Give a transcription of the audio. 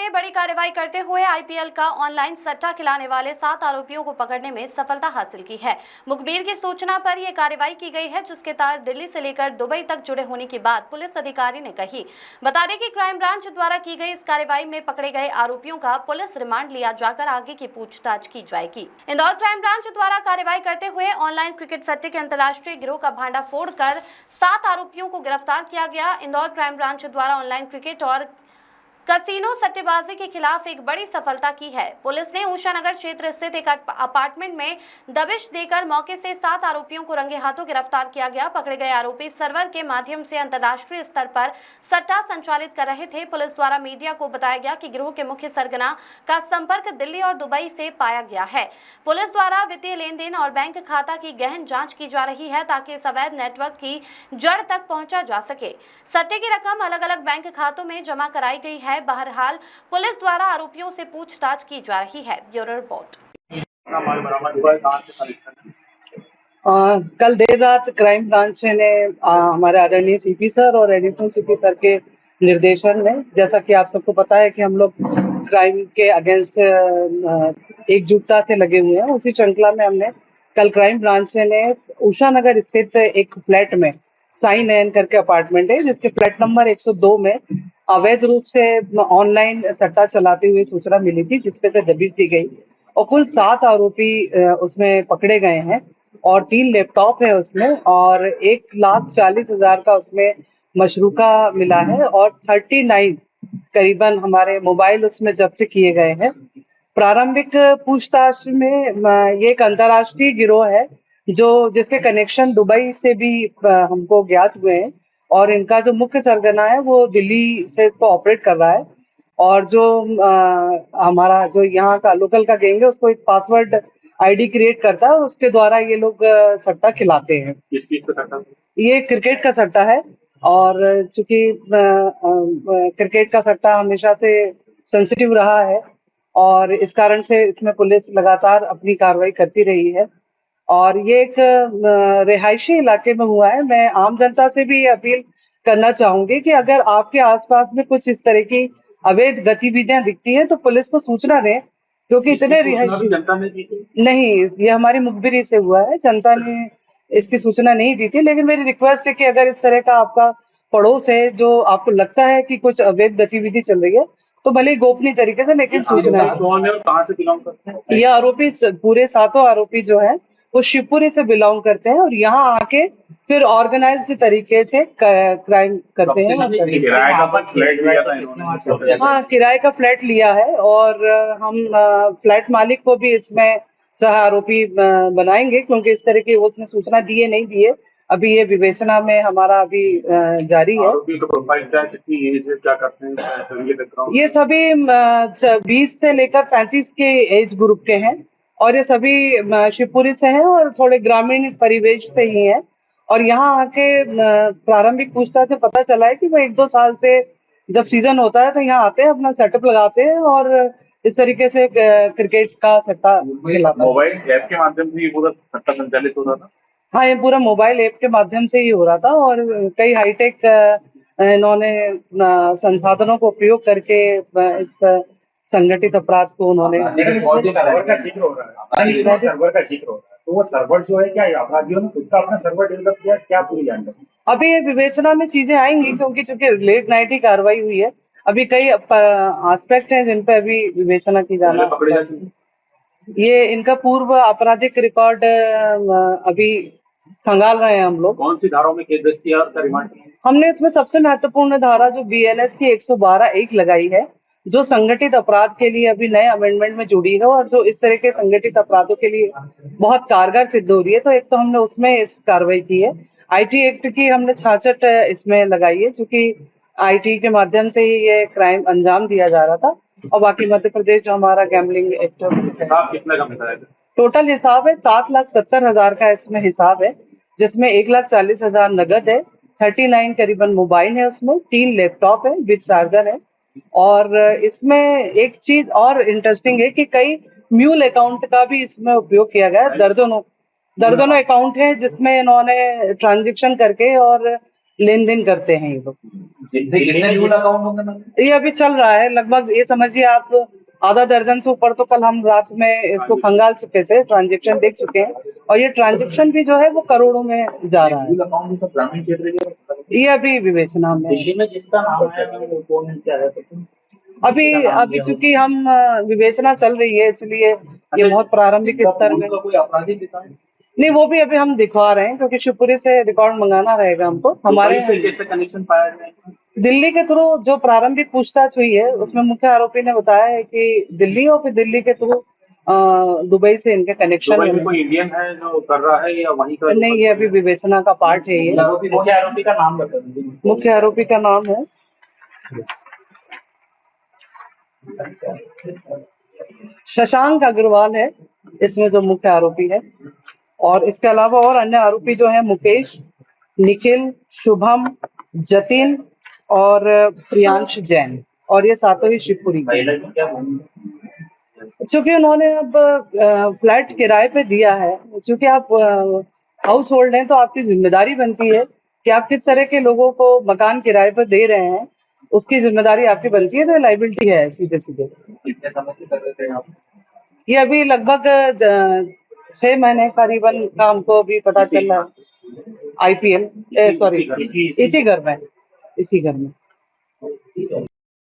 ने बड़ी कार्रवाई करते हुए आईपीएल का ऑनलाइन सट्टा खिलाने वाले 7 आरोपियों को पकड़ने में सफलता हासिल की है। मुखबिर की सूचना पर यह कार्रवाई की गई है, जिसके तार दिल्ली से लेकर दुबई तक जुड़े होने की बात पुलिस अधिकारी ने कही। बता दें कि क्राइम ब्रांच द्वारा की गई इस कार्रवाई में पकड़े गए आरोपियों का पुलिस रिमांड लिया जाकर आगे की पूछताछ की जाएगी। इंदौर क्राइम ब्रांच द्वारा कार्रवाई करते हुए ऑनलाइन क्रिकेट सट्टे के अंतर्राष्ट्रीय गिरोह का भांडाफोड़ कर 7 आरोपियों को गिरफ्तार किया गया। इंदौर क्राइम ब्रांच द्वारा ऑनलाइन क्रिकेट और कसीनो सट्टेबाजी के खिलाफ एक बड़ी सफलता की है। पुलिस ने उषा नगर क्षेत्र स्थित एक अपार्टमेंट में दबिश देकर मौके से 7 आरोपियों को रंगे हाथों गिरफ्तार किया गया। पकड़े गए आरोपी सर्वर के माध्यम से अंतर्राष्ट्रीय स्तर पर सट्टा संचालित कर रहे थे। पुलिस द्वारा मीडिया को बताया गया कि गिरोह के मुख्य सरगना का संपर्क दिल्ली और दुबई से पाया गया है। पुलिस द्वारा वित्तीय लेन देन और बैंक खाता की गहन जाँच की जा रही है, ताकि इस अवैध नेटवर्क की जड़ तक पहुंचा जा सके। सट्टे की रकम अलग अलग बैंक खातों में जमा कराई गई है। बहरहाल पुलिस द्वारा आरोपियों से पूछताछ की जा रही है। Bureau report. कल देर रात क्राइम ब्रांच ने हमारे आदरणीय सीपी सर और एडिशनल सीपी सर के निर्देशन में, जैसा कि आप सबको पता है कि हम लोग क्राइम के अगेंस्ट एकजुटता से लगे हुए हैं, उसी श्रृंखला में हमने कल क्राइम ब्रांच ने उषा नगर स्थित एक फ्लैट में साई नयन करके अपार्टमेंट है, जिसके फ्लैट नंबर 102 में अवैध रूप से ऑनलाइन सट्टा चलाते हुए सूचना मिली थी, जिसपे से दबिश दी गई और कुल 7 आरोपी उसमें पकड़े गए हैं और 3 लैपटॉप है उसमें और 1,40,000 का उसमें मशरूका मिला है और 39 करीबन हमारे मोबाइल उसमें जब्त किए गए हैं। प्रारंभिक पूछताछ में ये एक अंतर्राष्ट्रीय गिरोह है जिसके कनेक्शन दुबई से भी हमको ज्ञात हुए हैं और इनका जो मुख्य सरगना है वो दिल्ली से इसको ऑपरेट कर रहा है और जो हमारा जो यहाँ का लोकल का गैंग है उसको एक पासवर्ड आईडी क्रिएट करता है और उसके द्वारा ये लोग सट्टा खिलाते हैं। किस चीज का सट्टा? ये क्रिकेट का सट्टा है और चूंकि क्रिकेट का सट्टा हमेशा से सेंसिटिव रहा है और इस कारण से इसमें पुलिस लगातार अपनी कार्रवाई करती रही है और ये एक रिहायशी इलाके में हुआ है। मैं आम जनता से भी अपील करना चाहूंगी कि अगर आपके आसपास में कुछ इस तरह की अवैध गतिविधियां दिखती हैं तो पुलिस को सूचना दें, क्योंकि इतने रिहायशी जनता ने दी थी? नहीं, ये हमारी मुखबिरी से हुआ है, जनता ने इसकी सूचना नहीं दी थी। लेकिन मेरी रिक्वेस्ट है कि अगर इस तरह का आपका पड़ोस है जो आपको लगता है कि कुछ अवैध गतिविधि चल रही है तो भले गोपनीय तरीके से, लेकिन सूचना कौन है और कहाँ से बिलोंग करते हैं? ये आरोपी पूरे 7 आरोपी जो है वो शिवपुरी से बिलोंग करते हैं और यहाँ आके फिर ऑर्गेनाइज्ड तरीके से क्राइम करते हैं। किराए का फ्लैट लिया था इन्होंने? हाँ, किराए का फ्लैट लिया है और हम फ्लैट मालिक को भी इसमें सह आरोपी बनाएंगे, क्योंकि इस तरह की उसने सूचना दी है नहीं दी है, अभी ये विवेचना में हमारा अभी जारी है। आरोपी का प्रोफाइल क्या है, कितनी एज है, क्या करते हैं? ये सभी 20 से लेकर 35 के एज ग्रुप के हैं और ये सभी शिवपुरी से हैं और थोड़े ग्रामीण परिवेश से ही हैं और यहाँ आके प्रारंभिक पूछताछ से पता चला है कि वो 1-2 साल से जब सीजन होता है तो यहाँ आते हैं, अपना सेटअप लगाते हैं और इस तरीके से क्रिकेट का सट्टा खिलाता है। मोबाइल ऐप के माध्यम से ये पूरा सट्टा संचालित हो रहा था? हाँ, ये पूरा मोबाइल ऐप के माध्यम से ही हो रहा था और कई हाईटेक इन्होंने संसाधनों को प्रयोग करके इस संगठित अपराध को उन्होंने सर्वर का जिक्र हो रहा है, तो वो सर्वर जो है क्या अपराधियों ने खुद का अपना सर्वर डेवलप किया, क्या पूरी जानकारी? अभी ये विवेचना में चीजें आएंगी, क्योंकि चूंकि लेट नाइट ही कार्रवाई हुई है, अभी कई एस्पेक्ट हैं जिन पे अभी विवेचना की जाना। ये इनका पूर्व आपराधिक रिकॉर्ड अभी खंगाल रहे हैं हम लोग। कौन सी धाराओं में केस दर्ज किया और रिमांड किया? हमने इसमें सबसे महत्वपूर्ण धारा जो BNS की 112(1) लगाई है, जो संगठित अपराध के लिए अभी नए अमेंडमेंट में जुड़ी है और जो इस तरह के संगठित अपराधों के लिए बहुत कारगर सिद्ध हो रही है। तो एक तो हमने उसमें इस कार्रवाई की है। IT एक्ट की हमने 66 इसमें लगाई है, क्योंकि IT के माध्यम से ही ये क्राइम अंजाम दिया जा रहा था और बाकी मध्य प्रदेश जो हमारा गैम्बलिंग एक्ट है। कितना का मिला है? टोटल हिसाब है 7,70,000 का इसमें हिसाब है, जिसमें 1,40,000 नगद है, 39 करीबन मोबाइल है, उसमें 3 लैपटॉप है विद चार्जर है और इसमें एक चीज और इंटरेस्टिंग है कि कई म्यूल अकाउंट का भी इसमें उपयोग किया गया है। दर्जनों अकाउंट है जिसमें इन्होंने ट्रांजैक्शन करके और लेन देन करते हैं ये लोग। कितने ड्यूल अकाउंट होंगे मैम? ये अभी चल रहा है लगभग, ये समझिए आप आधा दर्जन से ऊपर तो कल हम रात में इसको खंगाल चुके थे, ट्रांजेक्शन देख चुके हैं, और ये ट्रांजेक्शन भी जो है वो करोड़ों में जा रहा है। ड्यूल अकाउंट तो ग्रामीण क्षेत्र के ये अभी विवेचना में है। दिल्ली में जिसका नाम है वो कौन है, क्या है तो अभी चूंकि हम विवेचना चल रही है, इसलिए ये बहुत प्रारंभिक स्तर में। कोई आपराधिक पिता है? नहीं, वो भी अभी हम दिखवा रहे हैं, क्योंकि शिवपुरी से रिकॉर्ड मंगाना रहेगा हमको। हमारे कैसे कनेक्शन पाया जाए? दिल्ली के थ्रू जो प्रारंभिक पूछताछ हुई है उसमें मुख्य आरोपी ने बताया है कि दिल्ली, और फिर दिल्ली के थ्रू दुबई से इनके कनेक्शन दुबई में है। कोई इंडियन है जो कर रहा है या वहीं का? नहीं, ये अभी विवेचना का पार्ट है। ये मुख्य आरोपी का नाम बता दीजिए। मुख्य आरोपी का नाम है शशांक अग्रवाल है, इसमें जो मुख्य आरोपी है। और इसके अलावा और अन्य आरोपी जो है मुकेश, निखिल, शुभम, जतिन और प्रियांश जैन, और ये सातों ही शिवपुरी के। चूंकि उन्होंने अब फ्लैट किराए पे दिया है, चूंकि आप हाउस होल्ड हैं तो आपकी जिम्मेदारी बनती है कि आप किस तरह के लोगों को मकान किराए पर दे रहे हैं, उसकी जिम्मेदारी आपकी बनती है, तो लाइबिलिटी है सीधे सीधे। कितने समय से कर रहे थे आप? ये अभी लगभग 6 महीने करीबन का हमको अभी पता चल रहा है। IPL सॉरी, इसी घर में।